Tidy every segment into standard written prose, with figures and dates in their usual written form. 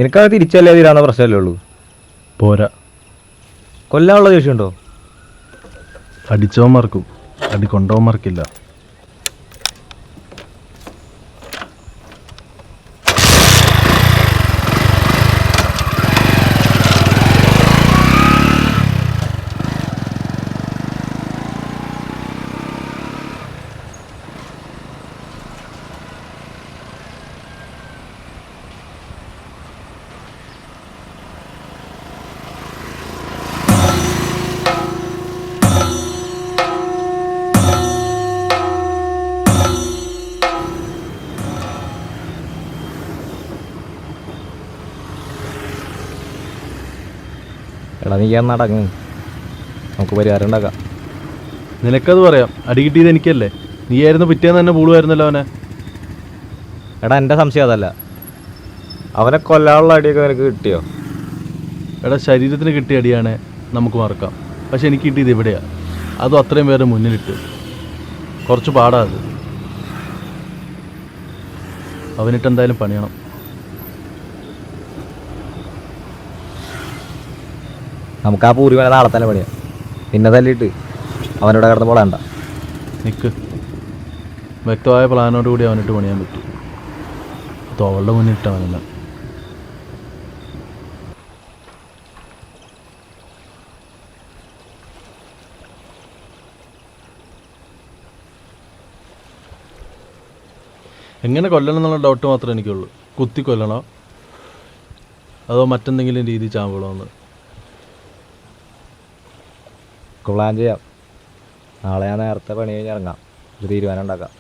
നിനക്കത് തിരിച്ചല്ലേ തീരാവുന്ന പ്രശ്നമല്ലേ ഉള്ളൂ. പോരാ, കൊല്ലാനുള്ള ദേഷ്യമുണ്ടോ? അടിച്ചവന്മാർക്കും അടി കൊണ്ടവന്മാർക്കില്ല. എടാ നീ നടങ്ങ്, നമുക്ക് പരിഹാരം ഉണ്ടാക്കാം. നിനക്കത് പറയാം, അടി കിട്ടിയത് എനിക്കല്ലേ? നീയായിരുന്നു പിറ്റേന്ന് തന്നെ പൂളുമായിരുന്നല്ലോ അവനെ. എടാ എൻ്റെ സംശയം അതല്ല, അവനെ കൊല്ലാനുള്ള അടിയൊക്കെ നിനക്ക് കിട്ടിയോ? എടാ ശരീരത്തിന് കിട്ടിയ അടിയാണേ നമുക്ക് മറക്കാം, പക്ഷെ എനിക്ക് കിട്ടിയത് ഇവിടെയാണ്. അതും അത്രയും പേരെ മുന്നിലിട്ട്. കുറച്ച് പാടാ അത്. അവനിട്ട് എന്തായാലും പണിയണം. നമുക്ക് ആ പൂർവികനെ നാളെ തന്നെ പണിയാം. പിന്നെ തല്ലിയിട്ട് അവനോട് കിടന്ന് പോടാണ്ട. നിൽക്ക്, വ്യക്തമായ പ്ലാനോട് കൂടി അവനിട്ട് പണിയാൻ പറ്റും. തോളുടെ മുന്നിട്ട് അവനല്ല. എങ്ങനെ കൊല്ലണം എന്നുള്ള ഡൗട്ട് മാത്രമേ എനിക്കുള്ളൂ. കുത്തി കൊല്ലണോ അതോ മറ്റെന്തെങ്കിലും രീതി ചാമ്പളോന്ന്? പ്ലാൻ ചെയ്യാം. നാളെ ഞാൻ നേരത്തെ പണി കഴിഞ്ഞ് ഇറങ്ങാം, ഒരു തീരുമാനം ഉണ്ടാക്കാം.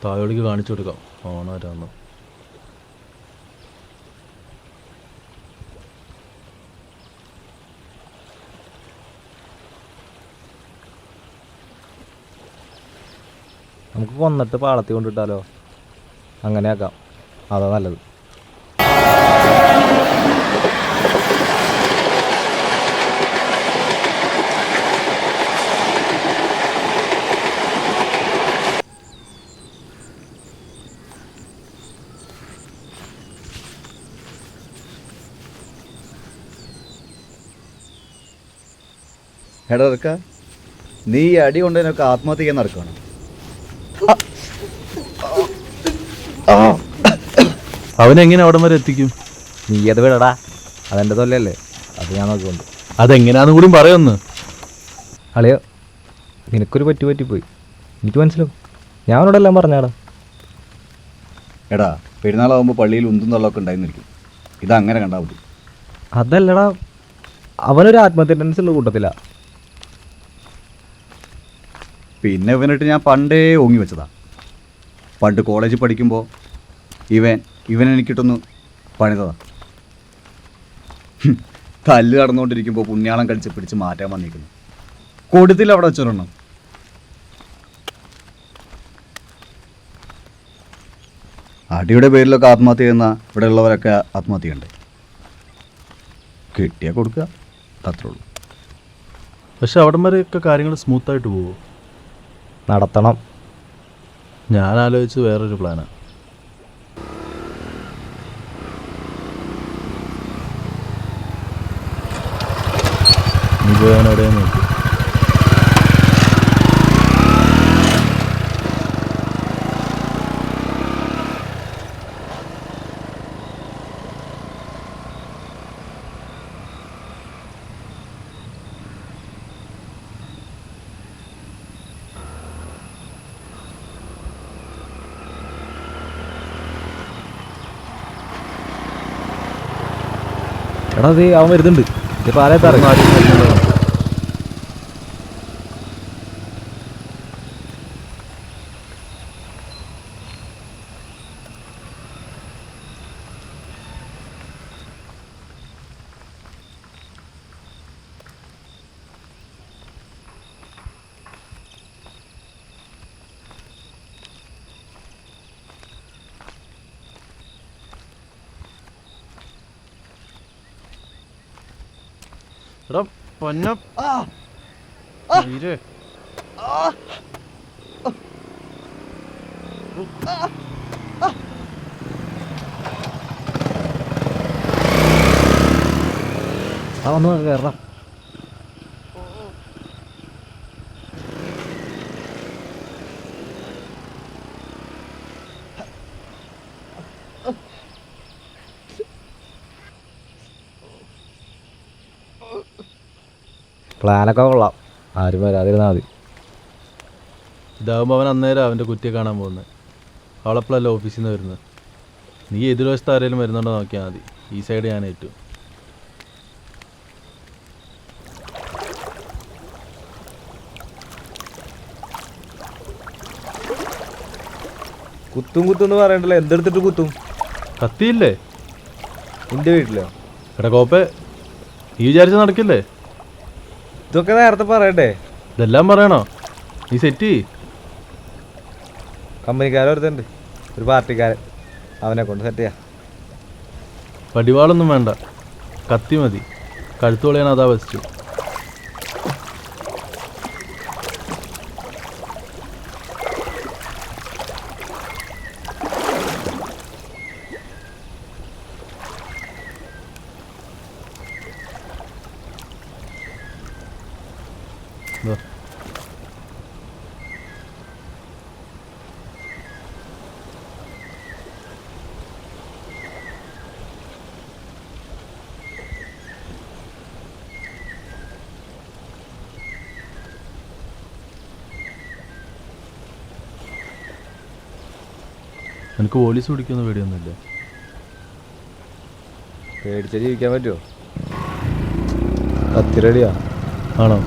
തായോളിക്ക് കാണിച്ചു കൊടുക്കാം ഓണം വരാമെന്ന്. നമുക്ക് കൊന്നിട്ട് പാളത്തി കൊണ്ടിട്ടാലോ? അങ്ങനെ ആക്കാം, അതാ നല്ലത്. എടാ ഇറക്ക, നീ ഈ അടി കൊണ്ട് നിനക്ക് ആത്മഹത്യ ചെയ്യാൻ നടക്കണം. അവനെങ്ങനെ അവിടം വരെ എത്തിക്കും? നീ അത് വിടടാ, അതെൻ്റെ തൊല്ലല്ലേ, അത് ഞാൻ നോക്കിക്കൊണ്ട്. അതെങ്ങനെയാന്ന് കൂടി പറയൊന്ന്. അളിയോ, നിനക്കൊരു പറ്റിപ്പോയി, എനിക്ക് മനസ്സിലാവും. ഞാൻ അവനോട് എല്ലാം പറഞ്ഞാടാ. എടാ പെരുന്നാളാകുമ്പോൾ പള്ളിയിൽ ഉന്തും തള്ളമൊക്കെ ഉണ്ടായിരുന്നിരിക്കും. ഇതങ്ങനെ കണ്ടാൽ മതി. അതല്ലടാ, അവനൊരു ആത്മഹത്യ ടെൻഡൻസി ഉള്ള കൂട്ടത്തില്ല. പിന്നെ ഇവനിട്ട് ഞാൻ പണ്ടേ ഓങ്ങി വെച്ചതാ. പണ്ട് കോളേജിൽ പഠിക്കുമ്പോൾ ഇവൻ എനിക്കിട്ടൊന്ന് പണിതതാ. തല്ല് കടന്നുകൊണ്ടിരിക്കുമ്പോൾ പുണ്യാളം കളിച്ച് പിടിച്ച് മാറ്റാൻ വന്നിരിക്കുന്നു. കൊടുത്തില്ല അവിടെ വെച്ചൊരെണ്ണം. അടിയുടെ പേരിലൊക്കെ ആത്മഹത്യ ചെയ്യുന്ന ഇവിടെ ഉള്ളവരൊക്കെ ആത്മഹത്യ ചെയ്യണ്ടേ? കിട്ടിയാൽ കൊടുക്കുക, അത്രേ ഉള്ളൂ. പക്ഷെ അവിടം വരെയൊക്കെ കാര്യങ്ങൾ സ്മൂത്തായിട്ട് പോകുമോ? നടത്തണം. ഞാൻ ആലോചിച്ച് വേറൊരു പ്ലാനാണ്. നീ പോയവനെവിടെ നോക്കി. എടാ അത് അവൻ വരുന്നുണ്ട്, ഇപ്പം ആരായിട്ട് അറിയാം. എടാ പൊന്ന ആ ഒന്ന് കയറാം. പ്ലാനൊക്കെ കൊള്ളാം, ആരും വരാതിരുന്നാൽ മതി. ഇതാകുമ്പോൾ അവൻ അന്നേരം അവൻ്റെ കുറ്റിയെ കാണാൻ പോകുന്നത്. അവളെപ്പോഴല്ല ഓഫീസിൽ നിന്ന് വരുന്നത്. നീ എതിർവശത്ത് ആരെങ്കിലും വരുന്നുണ്ടോ നോക്കിയാൽ മതി. ഈ സൈഡ് ഞാൻ ഏറ്റു. കുത്തും കുത്തും എന്ന് പറയണ്ടല്ലോ, എന്തെടുത്തിട്ട് കുത്തും? കത്തിയില്ലേ നിന്റെ വീട്ടിലോ? എടാ കോപ്പേ, നീ വിചാരിച്ച് നടക്കില്ലേ? ഇതൊക്കെ നേരത്തെ പറയണ്ടേ? ഇതെല്ലാം പറയണോ? നീ സെറ്റ് ചെയ്യ്. കമ്പനിക്കാരൊരുത്തുണ്ട്, ഒരു പാർട്ടിക്കാരൻ, അവനെ കൊണ്ട് സെറ്റ് ചെയ്യാം. വടിവാളൊന്നും വേണ്ട, കത്തി മതി. കഴുത്തോളിയാണ് അതാ വെച്ചു. എനിക്ക് പോലീസ് പിടിക്കുന്ന പേടിയൊന്നുമില്ല. പേടിച്ച ജീവിക്കാൻ പറ്റുമോ? കത്തി റെഡിയാ? ആണോ?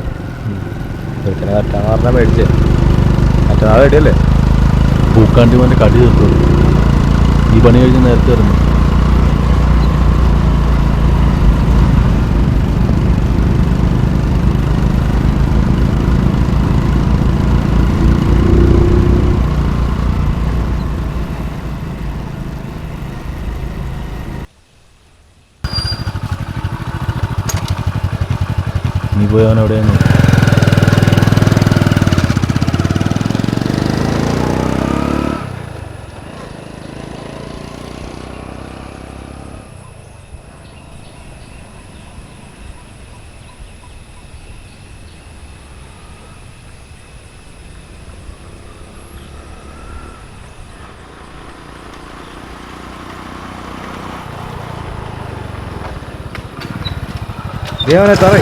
ഒരുത്തനെ കറ്റാന്ന് പറഞ്ഞാൽ മേടിച്ചേ. മറ്റന്നാൾ റെഡിയല്ലേ? പൂക്കാണ്ടി മോൻ്റെ കടി തീർത്തോളൂ. ഈ പണി കഴിഞ്ഞ് നേരത്തെ ഇറങ്ങും. നീ പോയി അവൻ എവിടെയാണ്? ദേവനെ സാറേ,